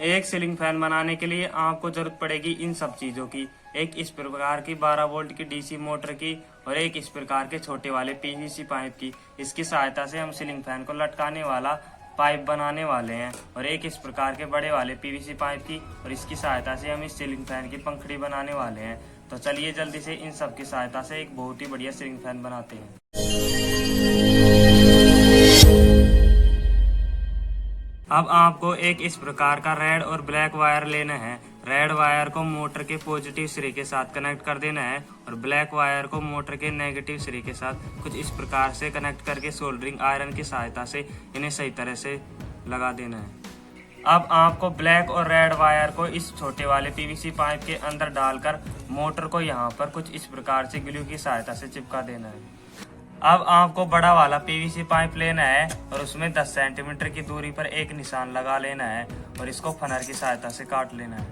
एक ceiling fan बनाने के लिए आपको जरूरत पड़ेगी इन सब चीजों की। एक इस प्रकार की 12 वोल्ट की डीसी मोटर की और एक इस प्रकार के छोटे वाले पीवीसी पाइप की। इसकी सहायता से हम सीलिंग फैन को लटकाने वाला पाइप बनाने वाले हैं। और एक इस प्रकार के बड़े वाले पीवीसी पाइप की और इसकी सहायता से हम इस सीलिंग फैन की पंखड़ी बनाने वाले हैं। तो चलिए जल्दी से इन सब की सहायता से एक बहुत ही बढ़िया सीलिंग फैन बनाते हैं। अब आपको एक इस प्रकार का रेड और ब्लैक वायर लेना है। रेड वायर को मोटर के पॉजिटिव सिरे के साथ कनेक्ट कर देना है और ब्लैक वायर को मोटर के नेगेटिव सिरे के साथ कुछ इस प्रकार से कनेक्ट करके सोल्डरिंग आयरन की सहायता से इन्हें सही तरह से लगा देना है। अब आपको ब्लैक और रेड वायर को इस छोटे वाले पीवीसी पाइप के अंदर डालकर मोटर को यहाँ पर कुछ इस प्रकार से ग्लू की सहायता से चिपका देना है। अब आपको बड़ा वाला पीवीसी पाइप लेना है और उसमें 10 सेंटीमीटर की दूरी पर एक निशान लगा लेना है और इसको फनर की सहायता से काट लेना है।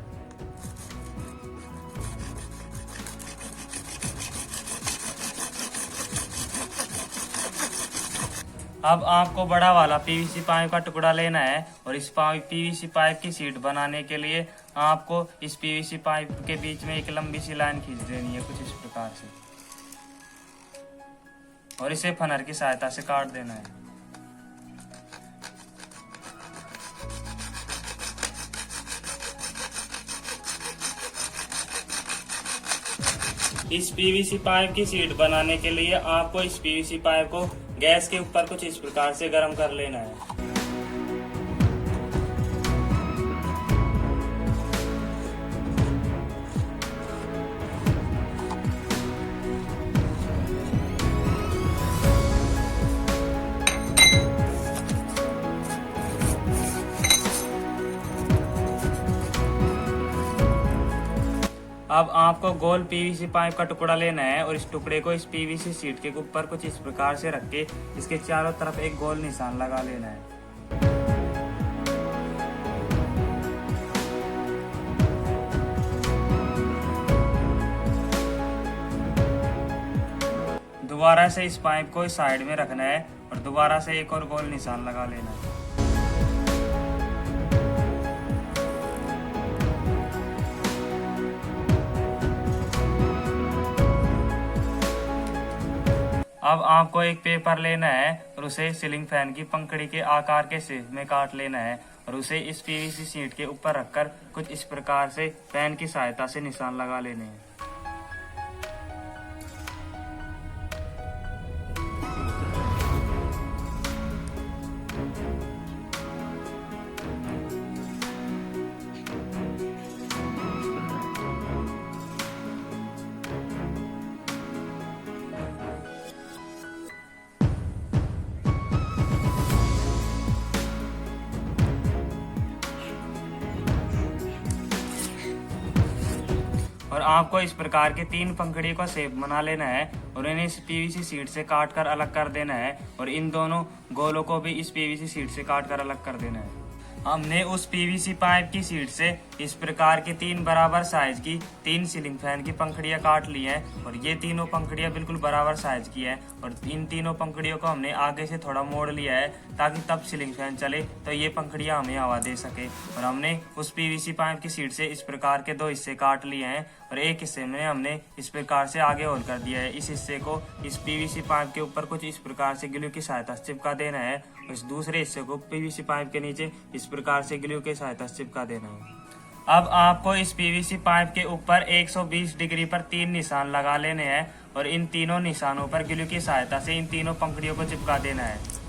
अब आपको बड़ा वाला पीवीसी पाइप का टुकड़ा लेना है और इस पीवीसी पाइप की सीट बनाने के लिए आपको इस पीवीसी पाइप के बीच में एक लंबी सी लाइन खींच देनी है कुछ इस प्रकार से और इसे फनर की सहायता से काट देना है। इस पीवीसी पाइप की सीट बनाने के लिए आपको इस पीवीसी पाइप को गैस के ऊपर कुछ इस प्रकार से गर्म कर लेना है। अब आपको गोल पीवीसी पाइप का टुकड़ा लेना है और इस टुकड़े को इस पीवीसी सीट के ऊपर कुछ इस प्रकार से रख के इसके चारों तरफ एक गोल निशान लगा लेना है। दोबारा से इस पाइप को इस साइड में रखना है और दोबारा से एक और गोल निशान लगा लेना है। अब आपको एक पेपर लेना है और उसे सीलिंग फैन की पंखड़ी के आकार के शेप में काट लेना है और उसे इस पीवीसी सीट के ऊपर रखकर कुछ इस प्रकार से पेन की सहायता से निशान लगा लेने हैं। और आपको इस प्रकार के 3 पंखड़ी का शेप बना लेना है और इन्हें इस पीवीसी सीट से काट कर अलग कर देना है और इन दोनों गोलों को भी इस पीवीसी सीट से काट कर अलग कर देना है। हमने उस पीवीसी पाइप की सीट से इस प्रकार की 3 बराबर साइज की 3 सीलिंग फैन की पंखड़ियां काट ली हैं और ये तीनों पंखड़ियां बिल्कुल बराबर साइज की है और इन तीनों पंखड़ियों को हमने आगे से थोड़ा मोड़ लिया है ताकि तब सीलिंग फैन चले तो ये पंखड़ियां हमें हवा दे सके। और हमने उस पीवीसी पाइप की सीट से इस प्रकार के 2 हिस्से काट लिए हैं और एक हिस्से में हमने इस प्रकार से आगे होल कर दिया है। इस हिस्से को इस पीवीसी पाइप के ऊपर कुछ इस प्रकार से ग्लू की सहायता से चिपका देना है और इस दूसरे हिस्से को पीवीसी पाइप के नीचे इस प्रकार से ग्लू की सहायता से चिपका देना है। अब आपको इस पीवीसी पाइप के ऊपर 120 डिग्री पर 3 निशान लगा लेने हैं और इन तीनों निशानों पर ग्लू की सहायता से इन तीनों पंखड़ियों को चिपका देना है।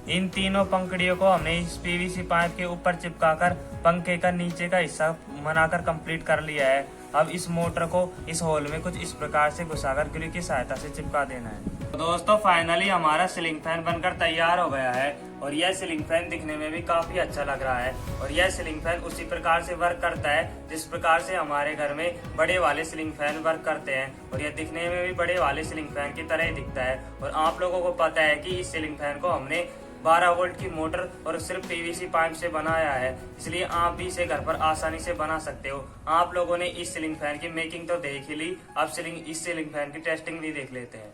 इन तीनों पंखड़ियों को हमने इस पीवीसी पाइप के ऊपर चिपकाकर पंखे का नीचे का हिस्सा बनाकर कंप्लीट कर लिया है। अब इस मोटर को इस होल में कुछ इस प्रकार से घुसाकर ग्लू की सहायता से चिपका देना है। तो दोस्तों फाइनली हमारा सीलिंग फैन बनकर तैयार हो गया है और यह सीलिंग फैन दिखने में भी काफी अच्छा लग रहा है और यह सीलिंग फैन उसी प्रकार से वर्क करता है जिस प्रकार से हमारे घर में बड़े वाले सीलिंग फैन वर्क करते हैं और यह दिखने में भी बड़े वाले सीलिंग फैन की तरह ही दिखता है। और आप लोगों को पता है कि इस सीलिंग फैन को हमने 12 वोल्ट की मोटर और सिर्फ पीवीसी पाइप से बनाया है, इसलिए आप भी इसे घर पर आसानी से बना सकते हो। आप लोगों ने इस सीलिंग फैन की मेकिंग तो देख ही ली, अब इस सीलिंग फैन की टेस्टिंग भी देख लेते हैं।